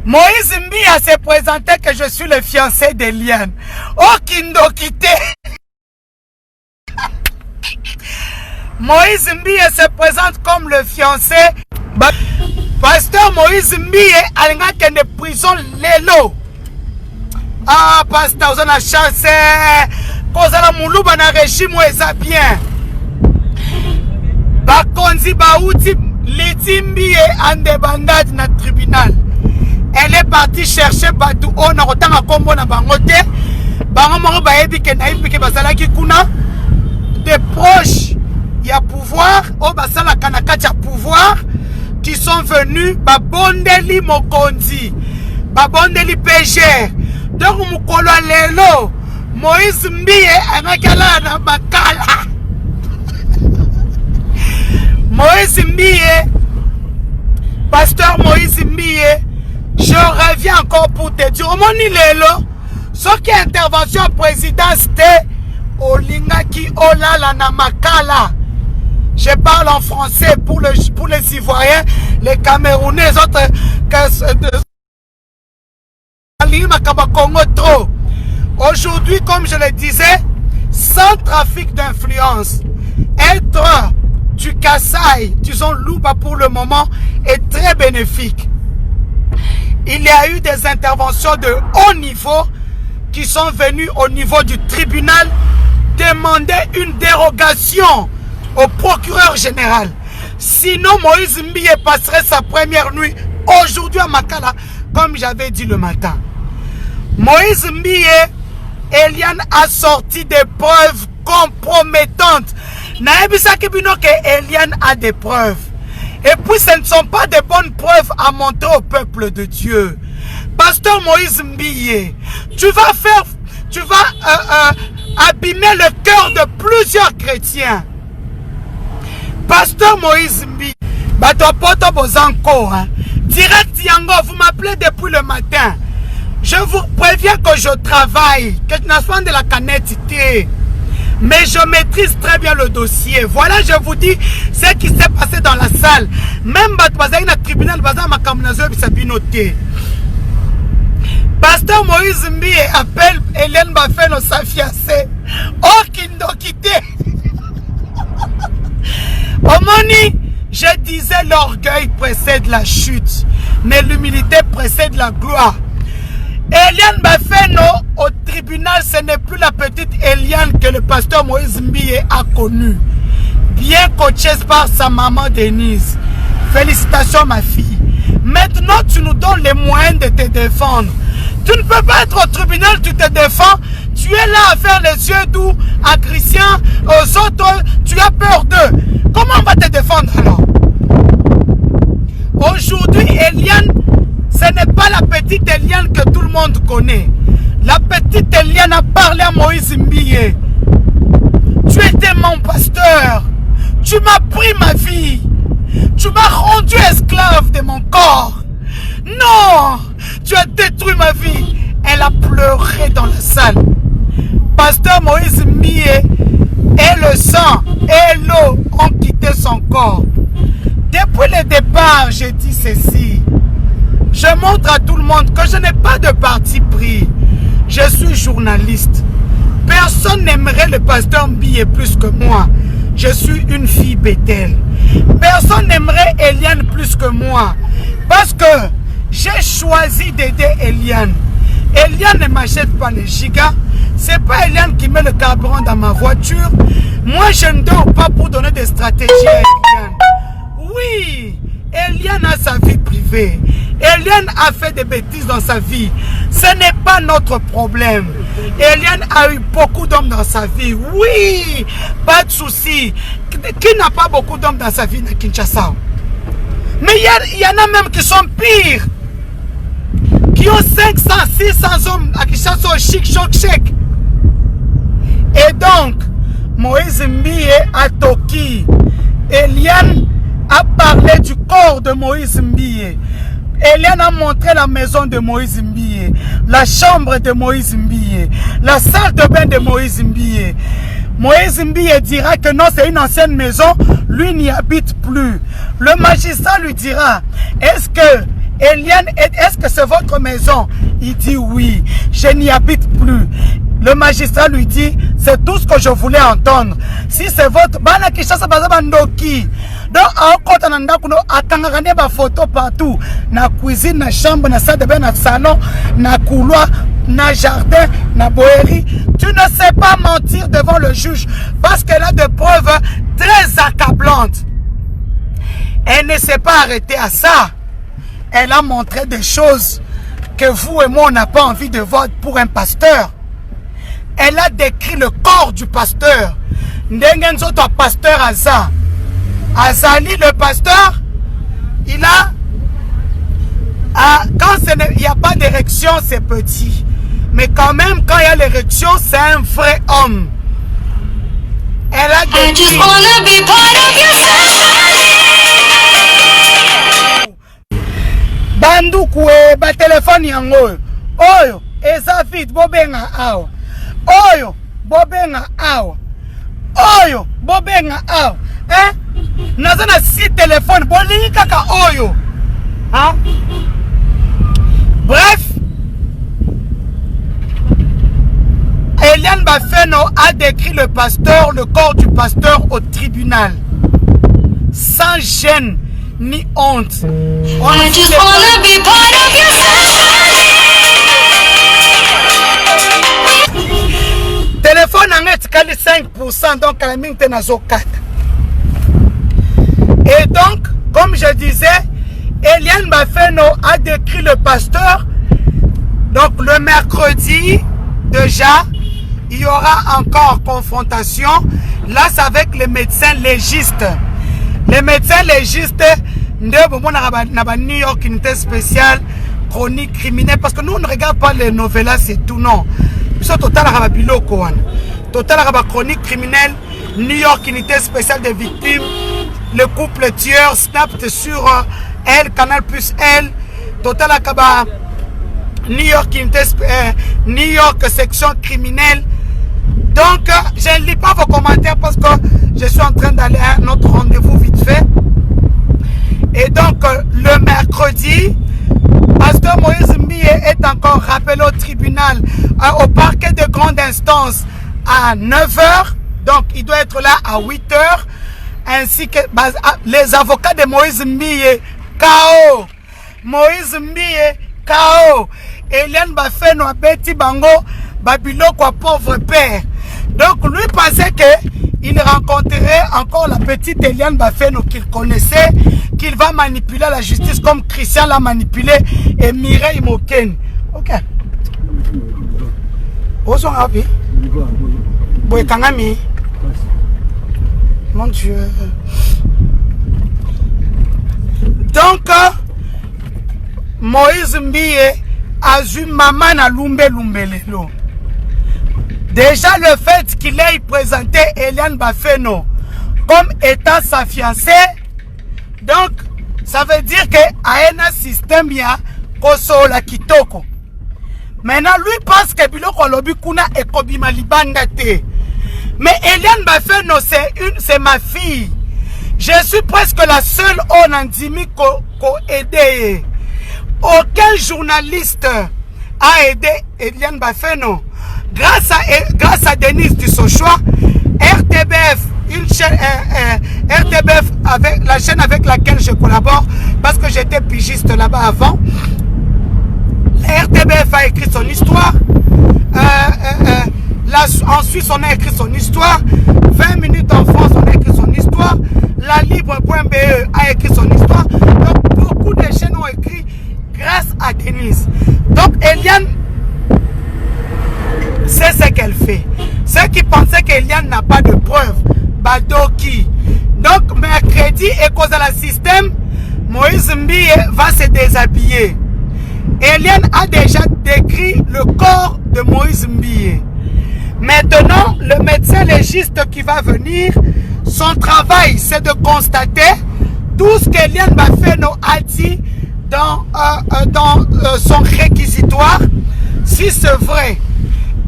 Moïse Mbia s'est présenté que je suis le fiancé d'Eliane. Oh, Kindokité. Moïse Mbia se présente comme le fiancé. Pasteur Moïse Mbia a une prison lelo. Ah, pasteur, vous avez chancé. Cause la moulouba na régime où est bien. Bakonzi baouti litimbi en débandade na tribunal. Elle est partie chercher Badou. On a autant à combo na bangote. Bango baebi ke naïbi ke basala ki kuna. Des proches, il y a pouvoir. Oh basala kanaka ya pouvoir. Qui sont venus. Babondeli mokonzi. Babondeli PG. Donc mukolo lelo. Moïse Mbie anakala na makala. Moïse Mbie. Pasteur Moïse Mbie. Je reviens encore pour te dire, Moni Lelo, ce qui est intervention président, c'était Olingaki Olala Namakala. Je parle en français pour les Ivoiriens, les Camerounais, les autres. Aujourd'hui, comme je le disais, sans trafic d'influence, être du Kassai, disons Louba pour le moment, est très bénéfique. Il y a eu des interventions de haut niveau qui sont venues au niveau du tribunal demander une dérogation au procureur général. Sinon, Moïse Mbie passerait sa première nuit aujourd'hui à Makala, comme j'avais dit le matin. Moïse Mbie, Eliane a sorti des preuves compromettantes. Naebisa Kibino que Eliane a des preuves. Et puis ce ne sont pas de bonnes preuves à montrer au peuple de Dieu. Pasteur Moïse Mbie, tu vas abîmer le cœur de plusieurs chrétiens. Pasteur Moïse Mbie, Batopoto Bozanko, direct Yango, vous m'appelez depuis le matin. Je vous préviens que je travaille, que je n'ai pas de la canette. Mais je maîtrise très bien le dossier. Voilà, je vous dis ce qui s'est passé dans la salle. Même le tribunal, Pasteur Moïse Mbie appelle Hélène Bafeno sa fiancée. Oh, Kindokité. Omoni, je disais l'orgueil précède la chute, mais l'humilité précède la gloire. Eliane Bafeno au tribunal, ce n'est plus la petite Eliane que le pasteur Moïse Mbie a connue. Bien coachée par sa maman Denise. Félicitations ma fille. Maintenant tu nous donnes les moyens de te défendre. Tu ne peux pas être au tribunal, tu te défends. Tu es là à faire les yeux doux à Christian, aux autres, tu as peur d'eux. Comment on va te défendre alors? Aujourd'hui, Eliane, ce n'est pas la petite Eliane que tout le monde connaît. La petite Eliane a parlé à Moïse Mbie. Tu étais mon pasteur. Tu m'as pris ma vie. Tu m'as rendu esclave de mon corps. Non, tu as détruit ma vie. Elle a pleuré dans la salle. Pasteur Moïse Mbie et le sang et l'eau ont quitté son corps. Depuis le départ, j'ai dit ceci. Je montre à tout le monde que je n'ai pas de parti pris. Je suis journaliste. Personne n'aimerait le pasteur Mbie plus que moi. Je suis une fille Bethel. Personne n'aimerait Eliane plus que moi. Parce que j'ai choisi d'aider Eliane. Eliane ne m'achète pas les gigas. C'est pas Eliane qui met le carburant dans ma voiture. Moi, je ne dors pas pour donner des stratégies à Eliane. Oui, Eliane a sa vie privée. Eliane a fait des bêtises dans sa vie. Ce n'est pas notre problème. Eliane a eu beaucoup d'hommes dans sa vie. Oui, pas de souci. Qui n'a pas beaucoup d'hommes dans sa vie à Kinshasa? Mais il y en a même qui sont pires. Qui ont 500, 600 hommes à Kinshasa au chic, choc, chèque. Et donc, Moïse Mbie a toqué. Eliane a parlé du corps de Moïse Mbie. Eliane a montré la maison de Moïse Mbie, la chambre de Moïse Mbie, la salle de bain de Moïse Mbie. Moïse Mbie dira que non, c'est une ancienne maison, lui n'y habite plus. Le magistrat lui dira, est-ce que Eliane, est-ce que c'est votre maison? Il dit oui, je n'y habite plus. Le magistrat lui dit, c'est tout ce que je voulais entendre. Si c'est votre... Bana Kishasa Bazaba Ndoki. Donc, en compte, on a kangagane ba photo partout. Na cuisine, na chambre, na salle de bain, na salon, na couloir, na jardin, na boérie. Tu ne sais pas mentir devant le juge parce qu'elle a des preuves très accablantes. Elle ne s'est pas arrêtée à ça. Elle a montré des choses que vous et moi, on n'a pas envie de voir pour un pasteur. Elle a décrit le corps du pasteur. Ndengenzo, ton pasteur Aza. Azali, le pasteur, il a... quand il n'y a pas d'érection, c'est petit. Mais quand même, quand il y a l'érection, c'est un vrai homme. Elle a décrit... Bandu kwe ba téléphone yango oyo eza vite bobenga awa oyo bobenga awa oyo bobenga awa naza na si téléphone bolingi kaka oyo hein? Bref, Eliane Bafeno a décrit le pasteur, le corps du pasteur au tribunal sans gêne ni honte. On I just wanna be part of your téléphone en est 5%, donc à la minute nazo 4. Et donc, comme je disais, Eliane Bafeno a décrit le pasteur. Donc le mercredi, déjà, il y aura encore confrontation. Là, c'est avec les médecins légistes. Les médecins légistes de New York, unité spéciale, chronique criminelle. Parce que nous, on ne regarde pas les novellas, c'est tout, non. Total chronique criminelle, New York, unité spéciale des victimes, le couple tueur, snapped sur elle, Canal plus elle, Total Akaba, New York, New York, section criminelle. Donc, je ne lis pas vos commentaires parce que je suis en train d'aller à un autre rendez-vous vite fait. Et donc, le mercredi, Pasteur Moïse Mbiye est encore rappelé au tribunal, au parquet de grande instance à 9h. Donc, il doit être là à 8h. Ainsi que les avocats de Moïse Mbiye, KO. Moïse Mbiye, KO. Eliane Bafeno, Betty Bango, Babiloko, pauvre père. Donc, lui pensait qu'il rencontrerait encore la petite Eliane Bafeno qu'il connaissait, qu'il va manipuler la justice comme Christian l'a manipulé et Mireille Moken. Ok. Où sont ravis? Boekangami. Mon Dieu. Donc, Moïse Mbiye a vu maman na lumbe lelo. Déjà le fait qu'il ait présenté Eliane Bafeno comme étant sa fiancée, donc ça veut dire que a un système ya koso la kitoko. Maintenant lui pense que biloko lobi kuna ekobima libanda te. Mais Eliane Bafeno c'est ma fille. Je suis presque la seule on andimi ko aider. Aucun journaliste a aidé Eliane Bafeno. Grâce à Denise Dussochoa, RTBF, une chaîne, RTBF avec la chaîne avec laquelle je collabore, parce que j'étais pigiste là-bas avant. RTBF a écrit son histoire. En Suisse, on a écrit son histoire. 20 minutes en France, on a écrit son histoire. La Libre.be a écrit son histoire. Donc, beaucoup de chaînes ont écrit grâce à Denise. Donc, Eliane, c'est ce qu'elle fait. Ceux qui pensaient qu'Eliane n'a pas de preuves, Badoki. Donc, mercredi, et cause de la système, Moïse Mbiye va se déshabiller. Eliane a déjà décrit le corps de Moïse Mbiye. Maintenant, le médecin légiste qui va venir, son travail, c'est de constater tout ce qu'Eliane Bafeno a dit dans son réquisitoire, si c'est vrai.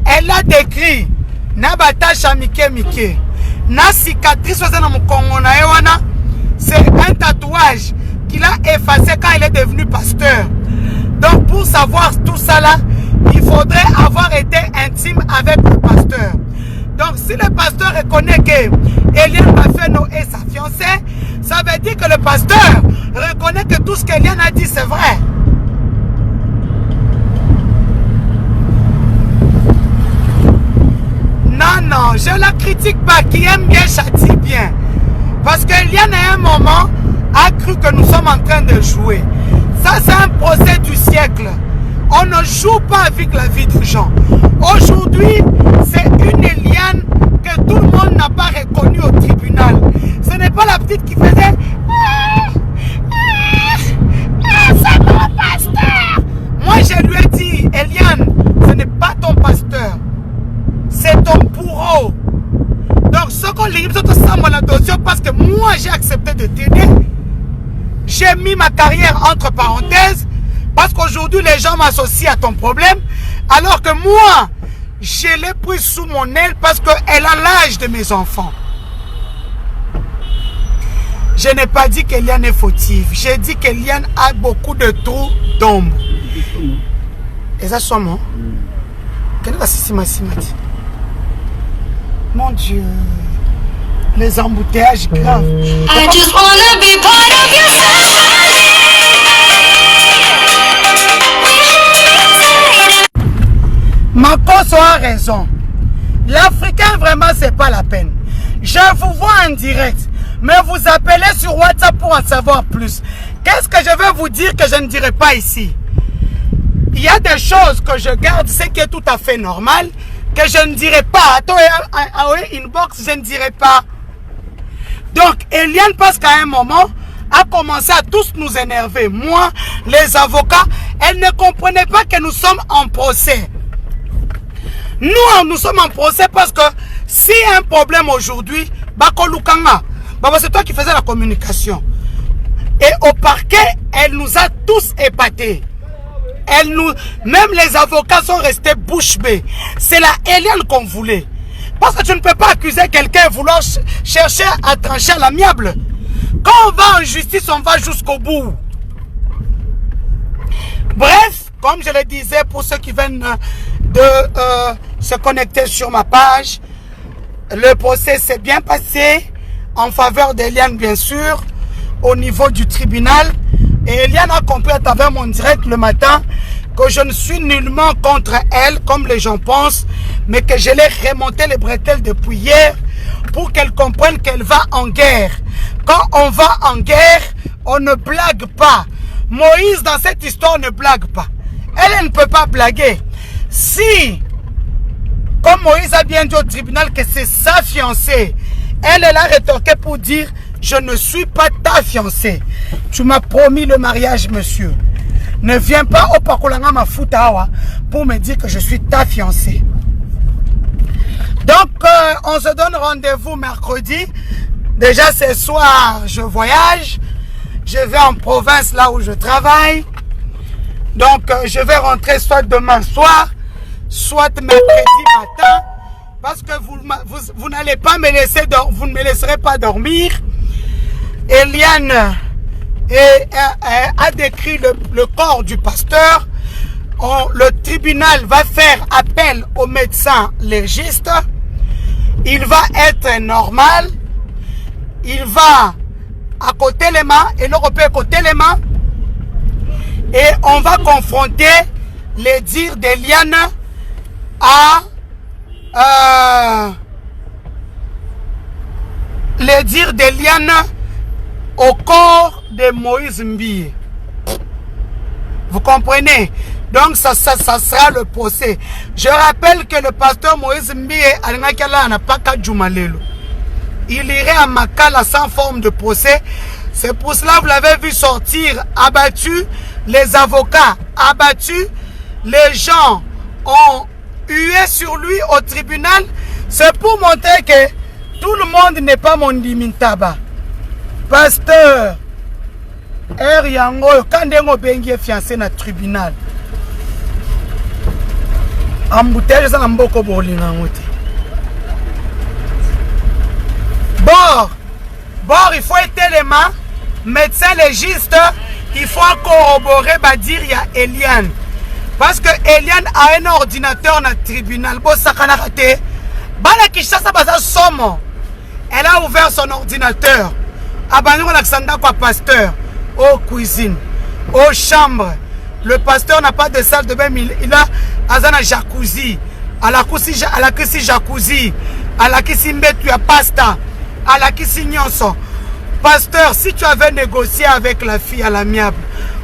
Elle a décrit Nabatacha Mike Mike. Na cicatrice c'est un tatouage qu'il a effacé quand il est devenu pasteur. Donc pour savoir tout ça là, il faudrait avoir été intime avec le pasteur. Donc si le pasteur reconnaît que Eliane Bafeno est sa fiancée, ça veut dire que le pasteur reconnaît que tout ce qu'Eliane a dit c'est vrai. Non, non, je la critique pas. Qui aime bien châtie bien. Parce qu'Eliane à un moment a cru que nous sommes en train de jouer. Ça c'est un procès du siècle. On ne joue pas avec la vie des gens. Aujourd'hui, c'est une Eliane que tout le monde n'a pas reconnue au tribunal. Ce n'est pas la petite qui faisait c'est mon pasteur. Moi, je lui ai dit, Eliane, ce n'est pas ton pasteur. C'est ton bourreau. Donc, ce qu'on lui dit, c'est parce que moi, j'ai accepté de t'aider. J'ai mis ma carrière entre parenthèses. Parce qu'aujourd'hui, les gens m'associent à ton problème. Alors que moi, je l'ai pris sous mon aile parce qu'elle a l'âge de mes enfants. Je n'ai pas dit qu'Eliane est fautive. J'ai dit qu'Eliane a beaucoup de trous d'ombre. Et ça, c'est moi. Quelle est la simati? Mon Dieu. Les embouteillages graves. I just wanna be part of your Makoso a raison. L'Africain, vraiment, c'est pas la peine. Je vous vois en direct, mais vous appelez sur WhatsApp pour en savoir plus. Qu'est-ce que je vais vous dire que je ne dirai pas ici? Il y a des choses que je garde, ce qui est tout à fait normal, que je ne dirai pas. Attends, inbox, je ne dirai pas. Donc, Eliane, parce qu'à un moment, a commencé à tous nous énerver. Moi, les avocats, elle ne comprenait pas que nous sommes en procès. Nous sommes en procès parce que s'il y a un problème aujourd'hui, c'est toi qui faisais la communication. Et au parquet, elle nous a tous épatés. Même les avocats sont restés bouche bée. C'est la Eliane qu'on voulait. Parce que tu ne peux pas accuser quelqu'un et vouloir chercher à trancher à l'amiable. Quand on va en justice, on va jusqu'au bout. Bref, comme je le disais pour ceux qui viennent de se connecter sur ma page, le procès s'est bien passé en faveur d'Eliane, bien sûr, au niveau du tribunal. Et Eliane a compris à travers mon direct le matin que je ne suis nullement contre elle, comme les gens pensent, mais que je l'ai remonté les bretelles depuis hier pour qu'elle comprenne qu'elle va en guerre. Quand on va en guerre, on ne blague pas. Moïse, dans cette histoire, ne blague pas. Elle ne peut pas blaguer. Si, comme Moïse a bien dit au tribunal que c'est sa fiancée, elle a rétorqué pour dire « Je ne suis pas ta fiancée. Tu m'as promis le mariage, monsieur. Ne viens pas au Pakolanga Mafutawa pour me dire que je suis ta fiancée. » Donc, on se donne rendez-vous mercredi. Déjà, ce soir, je voyage. Je vais en province, là où je travaille. Donc, je vais rentrer soit demain soir, soit mercredi matin. Parce que vous n'allez pas me laisser dormir. Vous ne me laisserez pas dormir. Eliane a décrit le corps du pasteur. Le tribunal va faire appel au médecin légiste. Il va être normal. Il va à côté les mains et l'Européen à côté les mains. Et on va confronter les dires d'Eliane à les dires d'Eliane au corps de Moïse Mbie. Vous comprenez? Donc ça sera le procès. Je rappelle que le pasteur Moïse Mbie n'a pas qu'à Djoumalelo. Il irait à Makala sans forme de procès. C'est pour cela que vous l'avez vu sortir abattu. Les avocats abattus. Les gens ont hué sur lui au tribunal. C'est pour montrer que tout le monde n'est pas mon dimintaba. Pasteur Yango, quand on bengi fiancé dans le tribunal, embouteillage ça n'amboko bolinga ngote. Bord, il faut être les mains médecin légiste, il faut corroborer, dire il y a Eliane. Parce que Eliane a un ordinateur dans le tribunal. Elle a ouvert son ordinateur. Pasteur, aux cuisine, aux chambres. Le pasteur n'a pas de salle de bain, il a un jacuzzi. À la cuisine jacuzzi. À la cuisine tu as pasta. À la cuisine nyonso. Pasteur, si tu avais négocié avec la fille à l'amiable,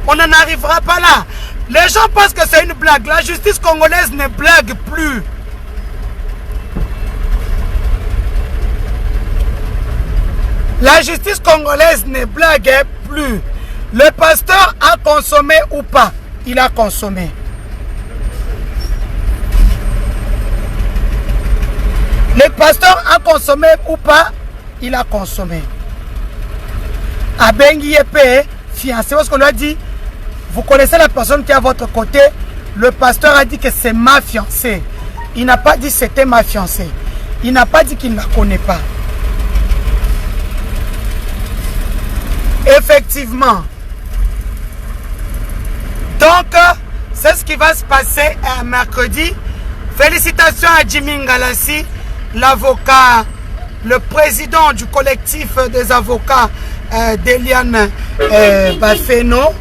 on n'en arrivera pas là. Les gens pensent que c'est une blague. La justice congolaise ne blague plus. La justice congolaise ne blague plus. Le pasteur a consommé ou pas? Il a consommé. Le pasteur a consommé ou pas? Il a consommé. Abengi Yepe, fiancé, parce qu'on lui a dit, vous connaissez la personne qui est à votre côté. Le pasteur a dit que c'est ma fiancée. Il n'a pas dit c'était ma fiancée. Il n'a pas dit qu'il ne la connaît pas. Effectivement. Donc, c'est ce qui va se passer mercredi. Félicitations à Jimmy Ngalassi, l'avocat, le président du collectif des avocats d'Eliane Bafeno.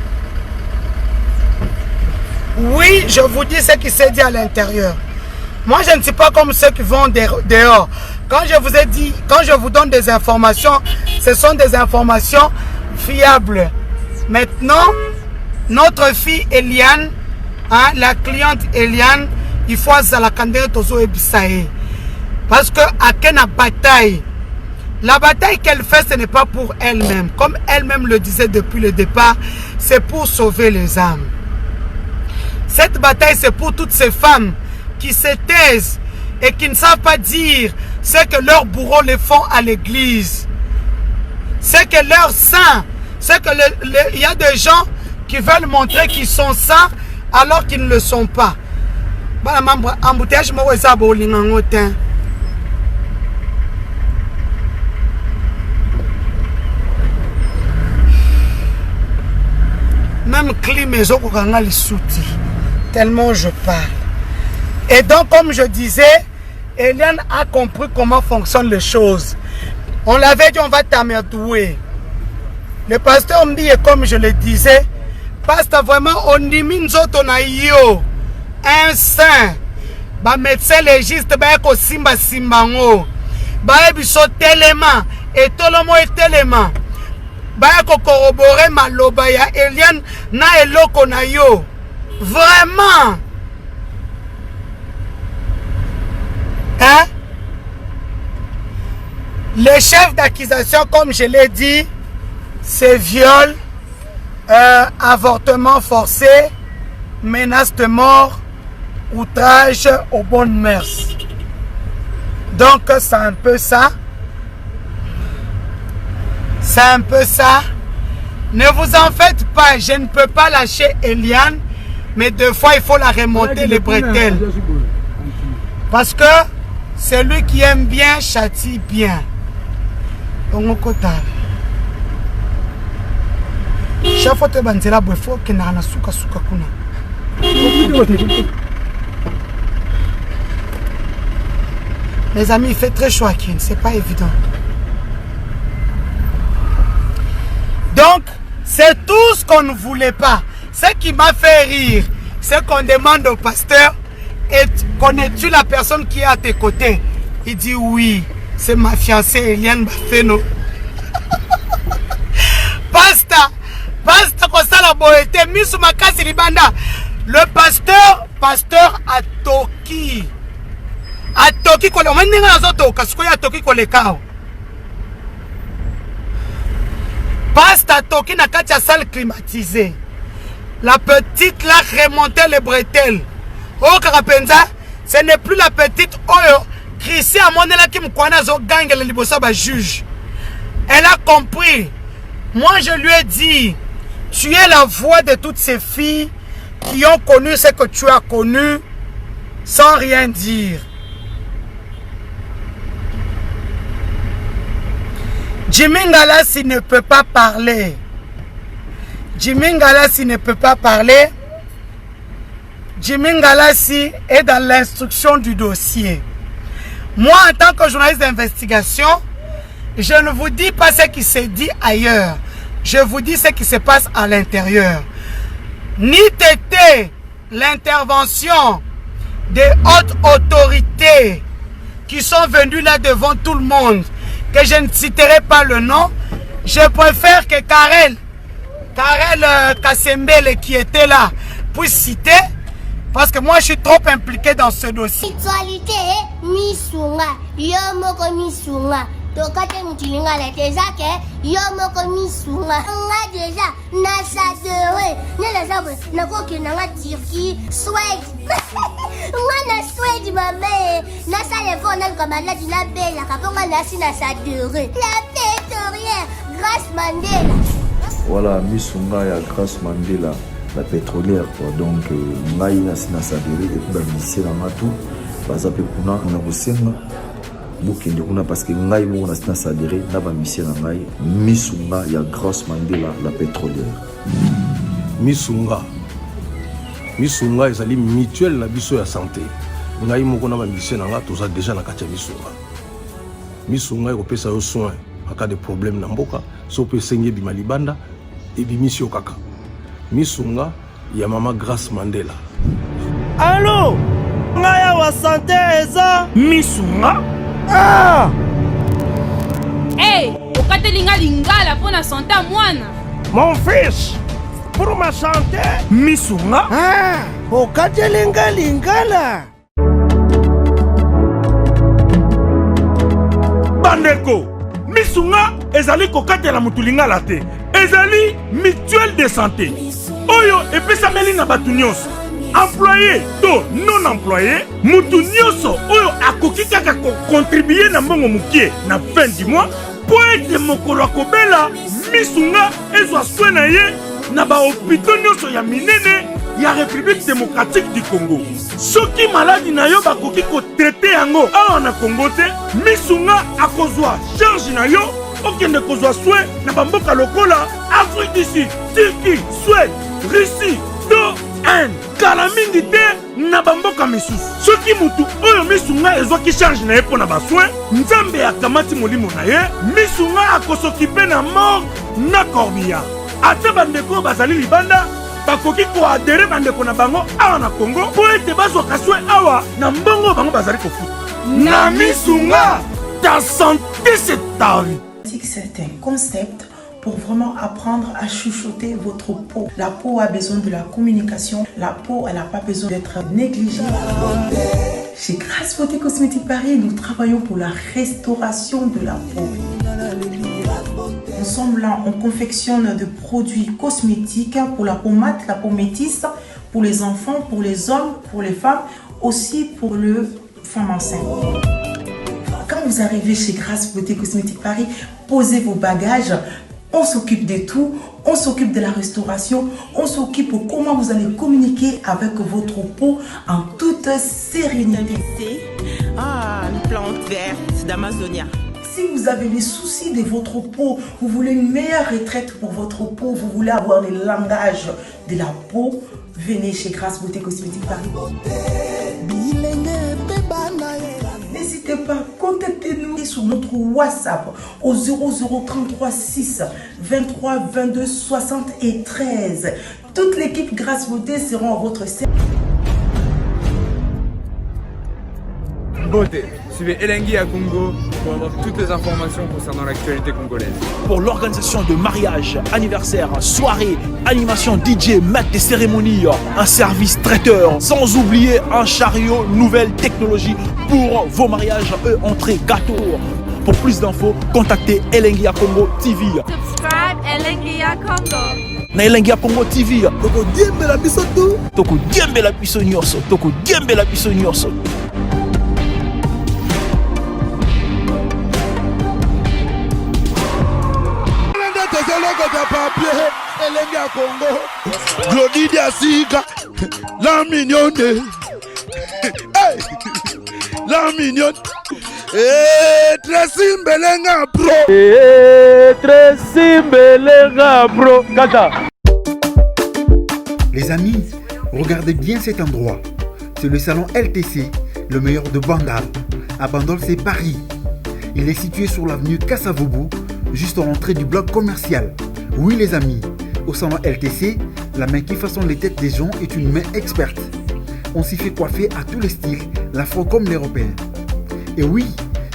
Oui, je vous dis ce qui s'est dit à l'intérieur. Moi, je ne suis pas comme ceux qui vont dehors. Quand je vous ai dit, quand je vous donne des informations, ce sont des informations fiables. Maintenant, notre fille Eliane, hein, la cliente Eliane, il faut à la candidate Tozo Ebisae. Parce que à quelle bataille, la bataille qu'elle fait, ce n'est pas pour elle-même. Comme elle-même le disait depuis le départ, c'est pour sauver les âmes. Cette bataille, c'est pour toutes ces femmes qui se taisent et qui ne savent pas dire ce que leurs bourreaux les font à l'église. Ce que leurs saints, il y a des gens qui veulent montrer qu'ils sont saints alors qu'ils ne le sont pas. Même climat, tellement je parle. Et donc, comme je disais, Eliane a compris comment fonctionnent les choses. On l'avait dit, on va t'amerdouer. Le pasteur me dit, et comme je le disais, pasteur, vraiment, on dit, un saint, un médecin légiste, un simba simbango, un biso tellement, et tout le monde est tellement. Bayako corroborer maloba ya Eliane na eloko na yo. Vraiment. Hein? Les chefs d'accusation, comme je l'ai dit, c'est viol, avortement forcé, menace de mort, outrage aux bonnes mœurs. Donc c'est un peu ça. C'est un peu ça. Ne vous en faites pas. Je ne peux pas lâcher Eliane. Mais deux fois, il faut la remonter les bretelles. Parce que celui qui aime bien châtie bien. Chaque fois que tu as un faut que tu les amis, il fait très chaud à Kin. C'est pas évident. Donc, c'est tout ce qu'on ne voulait pas. Ce qui m'a fait rire, c'est qu'on demande au pasteur, connais-tu la personne qui est à tes côtés? Il dit oui, c'est ma fiancée Eliane Bafeno. Pasta, Kosa la boété, Misu Makasi Libanda. Le pasteur a Toki. A Toki, on m'a dit à Toki, Pasta Toki na katia salle climatisée. La petite là remontait les bretelles. Oh Karapenza, ce n'est plus la petite Oyo. Chrissy a monné là qui me connaît zo gang le libosa ba juge. Elle a compris. Moi je lui ai dit, tu es la voix de toutes ces filles qui ont connu ce que tu as connu sans rien dire. Jimmy Ngalassi ne peut pas parler. Jimmy Ngalassi ne peut pas parler. Jimmy Ngalassi est dans l'instruction du dossier. Moi, en tant que journaliste d'investigation, je ne vous dis pas ce qui se dit ailleurs. Je vous dis ce qui se passe à l'intérieur. Ni tété l'intervention des hautes autorités qui sont venues là devant tout le monde, que je ne citerai pas le nom, je préfère que Karel Kassembele qui était là puisse citer, parce que moi je suis trop impliqué dans ce dossier. Actualité, Misunga, Yomoko Misunga. Tokate mutilinga la déjà que Yomoko Misunga. Nga déjà, Nasadere, Nelazabe, Nakoki Nanga Turquie, Suède. Nga na Suède, ma mère. Nasa les fonds comme la dina bella, Kaponga Nasi Nasadere. La pétrolière, grâce Mandela. Voilà, Misunga ya grâce Mandela. La pétrolière quoi. Donc ngai nasi nasadere et puis bamisé na matu baza pe kuna na kosenga bokende kuna parce que ngai mo nasi nasadere na bamisé na ngai Misunga ya grâce Mandela la pétrolière. Misunga ezali mutuelle na biso ya santé. Ngai moko na bamisé na nga toza déjà na kati ya Misunga ekopesa yo soin en cas de problème na mboka so pe senge bima libanda et bimisio kaka. Misunga ya mama Grace Mandela. Allô? Ngaya wa santé eza Misunga? Ah! Hey, okatelinga lingala pour na santé mwana. Mon fils, pour ma santé Misunga? Ah! Okatelinga lingala. Bandeko, Misunga ezali kokatela mutulingala te. Ezali mutuelle de santé. Oyo epesameli na batu nyonso. Employé to non employé, mutu nyonso oyo akoki kaka contribuer na mbongo mukie na fin du mois po ete mokolo akobela Misunga ezwa soin na ye na ba hôpitaux nyonso ya minene ya République démocratique du Congo. Soki maladi na yo bakoki ko traiter yango awa na Congo te, Misunga akozwa charge na yo okende kozwa soin na bamboka lokola Afrique du Sud, Turquie, Suède, Russie, to Inde. Kala mingi te na bamboka misusu. Soki mutu oyo Misunga ezwaki charge na ye mpo na basoin, Nzambe akamati molimo na ye, Misunga akosokipe na mort na corbillard. Ate bandeko bazali libanda bakoki koadere bandeko na bango awa na Congo po ete bazwaka soin awa na mbongo bango bazali kofuta. Na Misunga, ta santé c'est ta vie. C'est un concept pour vraiment apprendre à chuchoter votre peau. La peau a besoin de la communication. La peau, elle n'a pas besoin d'être négligée. Chez Grace Beauté Cosmétique Paris, nous travaillons pour la restauration de la peau. Ensemble, là, on confectionne de produits cosmétiques pour la peau mate, la peau métisse, pour les enfants, pour les hommes, pour les femmes, aussi pour les femmes enceintes. Quand vous arrivez chez Grace Beauté Cosmétique Paris, posez vos bagages. On s'occupe de tout. On s'occupe de la restauration. On s'occupe de comment vous allez communiquer avec votre peau en toute sérénité. Ah, une plante verte d'Amazonia. Si vous avez les soucis de votre peau, vous voulez une meilleure retraite pour votre peau, vous voulez avoir le langage de la peau, venez chez Grace Beauté Cosmétique Paris. N'hésitez pas, contactez-nous sur notre WhatsApp au 0033 6 23 22 73. Toute l'équipe Grace Beauté sera à votre service. Beauté, suivez Elengi à Congo pour avoir toutes les informations concernant l'actualité congolaise. Pour l'organisation de mariage, anniversaire, soirée, animation DJ, maître des cérémonies, un service traiteur, sans oublier un chariot nouvelle technologie pour vos mariages et entrées gâteaux. Pour plus d'infos, contactez Elengi à Congo TV. Subscribe Elengi à Congo. Na Elengi à Congo TV. Toko diembe la biso tout. Toko diembe la biso nyonso. Toko diembe la biso nyonso. Elengi à Congo, Glody Diasiga, la mignonne, hey, la mignonne, Tracy Mbelenga bro, Tracy Mbelenga bro, Kata. Les amis, regardez bien cet endroit. C'est le salon LTC, le meilleur de Bandal. À Bandal, c'est Paris. Il est situé sur l'avenue Kassavoubou, juste à l'entrée du bloc commercial. Oui les amis, au salon LTC, la main qui façonne les têtes des gens est une main experte. On s'y fait coiffer à tous les styles, l'afro comme l'européen. Et oui,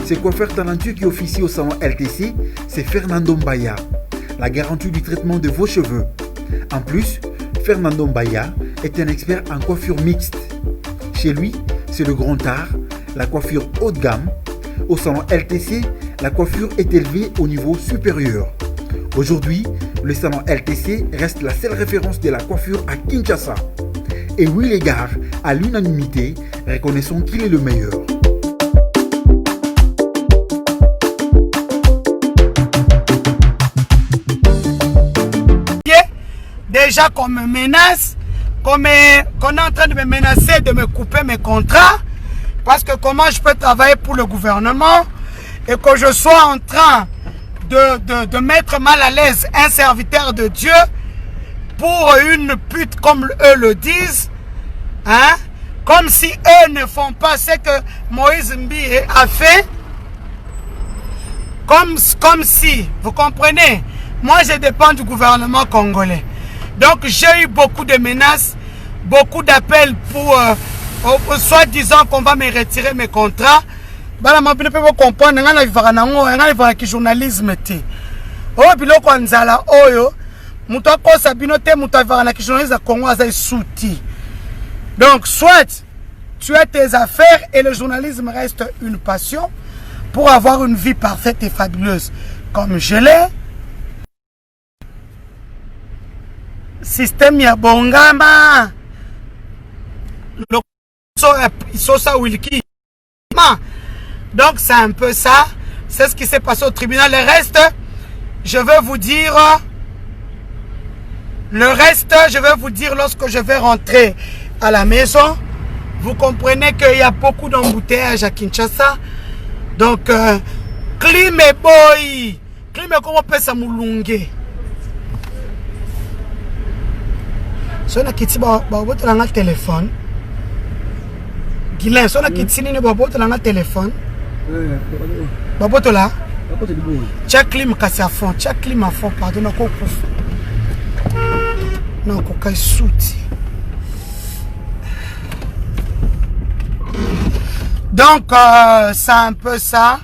ce coiffeur talentueux qui officie au salon LTC, c'est Fernando Mbaya, la garantie du traitement de vos cheveux. En plus, Fernando Mbaya est un expert en coiffure mixte. Chez lui, c'est le grand art, la coiffure haut de gamme. Au salon LTC, la coiffure est élevée au niveau supérieur. Aujourd'hui, le salon LTC reste la seule référence de la coiffure à Kinshasa. Et oui les gars, à l'unanimité, reconnaissons qu'il est le meilleur. Déjà qu'on me menace, qu'on est en train de me menacer de me couper mes contrats, parce que comment je peux travailler pour le gouvernement et que je sois en train de mettre mal à l'aise un serviteur de Dieu pour une pute comme eux le disent, hein? Comme si eux ne font pas ce que Moïse Mbiye a fait, comme si, vous comprenez, moi je dépends du gouvernement congolais. Donc j'ai eu beaucoup de menaces, beaucoup d'appels pour soi-disant qu'on va me retirer mes contrats. Bala ma bino pe bo comprendre nga na vivaka nango, nga na vivaka ki journalisme te. Oh biloko nzala oyo, muto akosa bino te, muto vivaka na ki journalisme Congo aza souti. Donc soit tu as tes affaires et le journalisme reste une passion pour avoir une vie parfaite et fabuleuse comme je l'ai. Système ya bongama. Le sosa wilki. Donc c'est un peu ça. C'est ce qui s'est passé au tribunal. Le reste, je vais vous dire. Le reste, je vais vous dire lorsque je vais rentrer à la maison. Vous comprenez qu'il y a beaucoup d'embouteillages à Kinshasa. Donc, Clim et boy. Clim et comment peut ça moulungue? Si on a quitté le téléphone. Guilain, si on a quitté le téléphone. Baboto là. Check clim casse à fond, check clim à fond, pardon, non, non, coca souti. Donc, c'est un peu ça.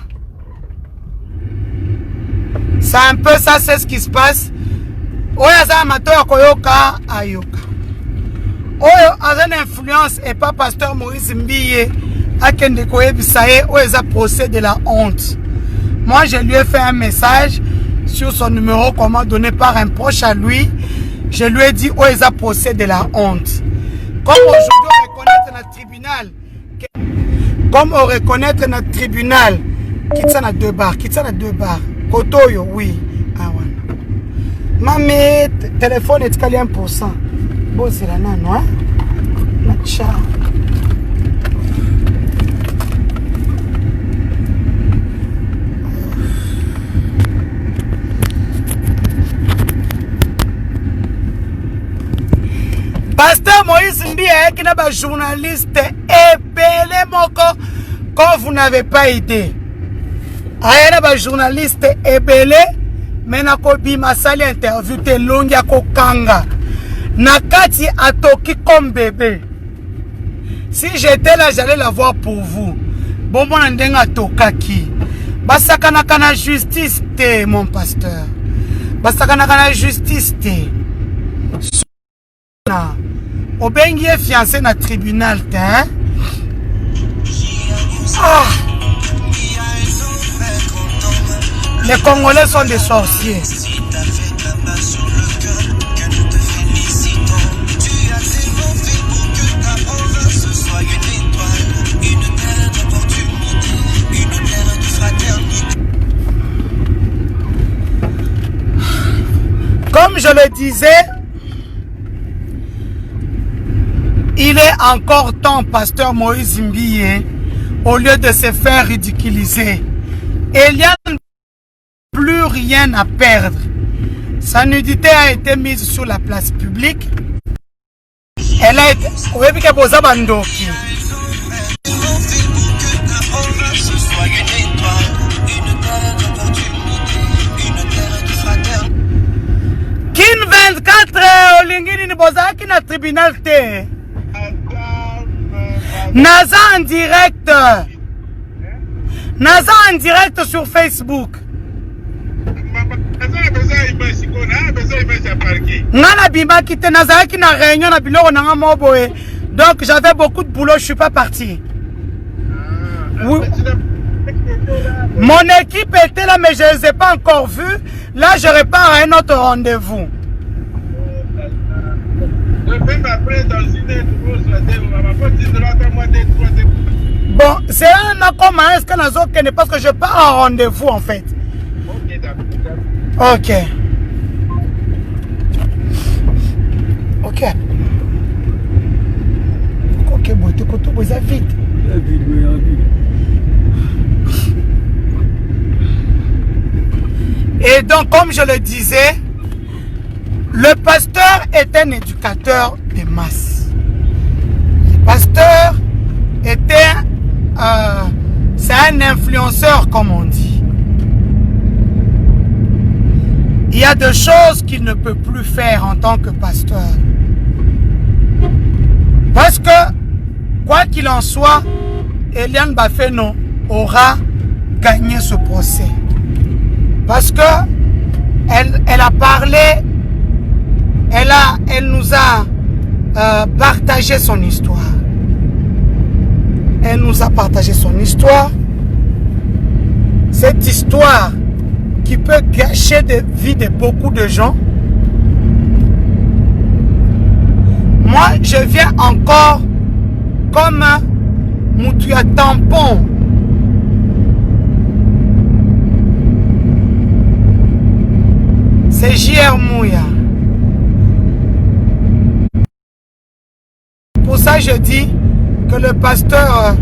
C'est un peu ça, c'est ce qui se passe. Oya amateur koyoka ayoka. Oyo a une influence et pas pasteur Moïse Mbiye. Akende koyebisaye oya procès de la honte. Moi je lui ai fait un message sur son numéro qu'on m'a donné par un proche à lui. Je lui ai dit oya procès de la honte. Comme aujourd'hui on reconnaît notre tribunal. Comme on reconnaît notre tribunal. Kitsana 2 bars, Kitsana 2 bars. Kotoyo oui. Ah ouais. Mamé, téléphone est calé 1%. Bon, c'est la nano, hein? Ciao. Pasteur Moïse Mbiye qui n'est pas journaliste et belé moko quand vous n'avez pas idée. Il n'est pas journaliste et belé. Mais nakobi masali interview te longi ako kanga nakati atoki comme bébé. Si j'étais là j'allais la voir pour vous. Bon mon ndenga tokaki. Basakana kana justice te mon pasteur. Basakana kana justice te. Obengi est fiancé na tribunal te. Hein? Ah. Les Congolais sont des sorciers. Comme je le disais, il est encore temps, pasteur Moïse Mbiye, au lieu de se faire ridiculiser. Et il y a plus rien à perdre. Sa nudité a été mise sur la place publique. Elle a été... Oui, puis qu'elle pose à Bandoki. Kin 24 olingini ni bozaki na tribunal te. Naza en direct. Naza en direct sur Facebook. Nana bima kite naza ki na réunion na biloko na moboé. Donc j'avais beaucoup de boulot, je suis pas parti. Oui. Mon équipe était là, mais je ne les ai pas encore vus. Là, je repars à un autre rendez-vous. Bon, c'est un comme un est parce que je pars en rendez-vous en fait. Ok. Ok. Ok, bon, tu comptes vous vite. Et donc, comme je le disais, le pasteur est un éducateur de masse. Le pasteur était, c'est un influenceur, comme on dit. Il y a des choses qu'il ne peut plus faire en tant que pasteur. Parce que, quoi qu'il en soit, Eliane Bafeno aura gagné ce procès. Parce que elle a parlé, elle nous a partagé son histoire. Elle nous a partagé son histoire. Cette histoire qui peut gâcher la vie de beaucoup de gens. Moi, je viens encore comme un moutuya tampon. C'est JR Mouya. Pour ça, je dis que le pasteur...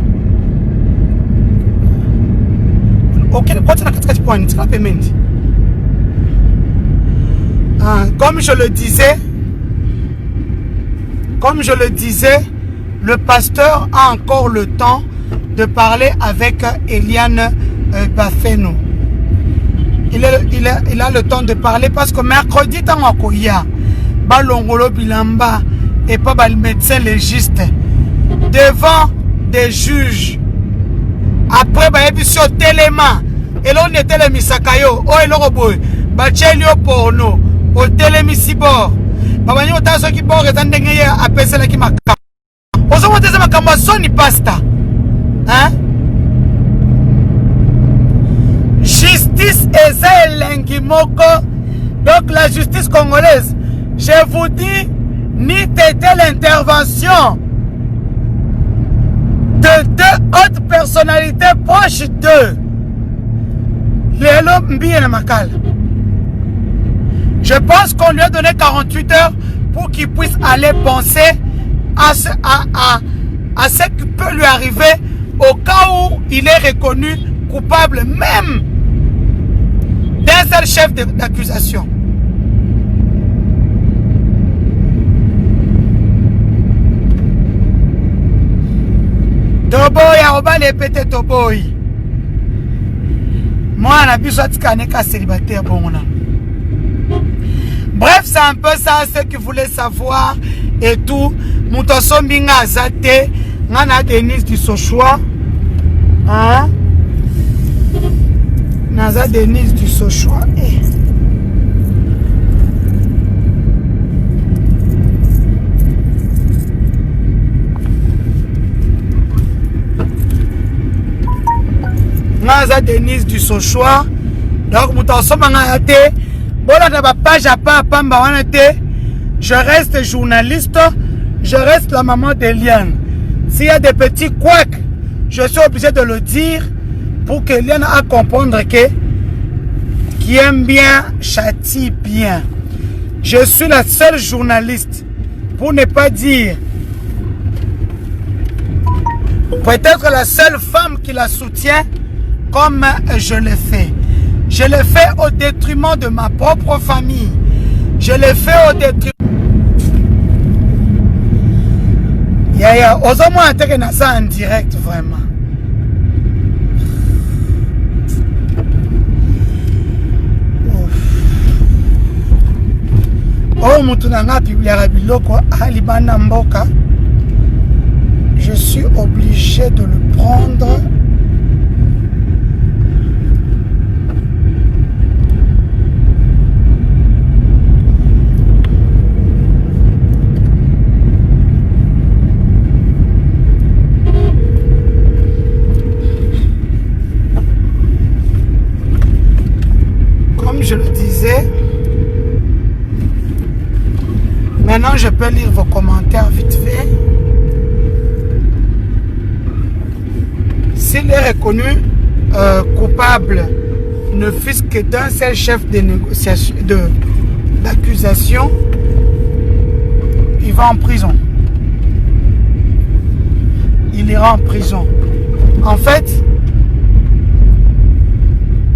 Comme je le disais, le pasteur a encore le temps de parler avec Eliane Bafeno. Il a le temps de parler parce que mercredi, tant qu'il y a Balongolo Bilamba et pas le médecin légiste devant des juges. Après, il y a sur Téléma. Et là, on était les Misakayo. Oh, et l'autre boy. Bachelio porno. Au Télémisibor. Babani, on t'a ce qui bord et t'endengé à passer la qui m'a. On se voit des amakamba soni pasta. Hein? Justice et Moko. Donc la justice congolaise. Je vous dis, ni t'étais l'intervention de deux autres personnalités proches d'eux. Lélo Mbiye Namakal. Je pense qu'on lui a donné 48 heures pour qu'il puisse aller penser à ce qui peut lui arriver au cas où il est reconnu coupable même d'un seul chef d'accusation. Toboy a obale pété Toboy. Moi, on a vu ça célibataire bon. Bref, c'est un peu ça ce que vous voulez savoir et tout. Moutoso Mbinga Azate, Nana Denise du Sochoa. Hein? Naza Denise du Sochoa. Naza Denise du Sochoa. Donc, Moutoso Mbinga Azate. Je reste journaliste, je reste la maman d'Eliane. S'il y a des petits couacs, je suis obligé de le dire pour que Eliane a comprendre que qui aime bien châtie bien. Je suis la seule journaliste, pour ne pas dire peut-être la seule femme qui la soutient comme je le fais. Je l'ai fait au détriment de ma propre famille. Je l'ai fait au détriment. Yaya, osons-moi intégrer ça en direct, vraiment. Oh, Moutounanga, Biblia Biloko, Alibana Mboka. Je suis obligé de le prendre. Comme je le disais, maintenant je peux lire vos commentaires vite fait. S'il est reconnu coupable, ne fût-ce que d'un seul chef de négociation, d'accusation, il va en prison. Il ira en prison. En fait,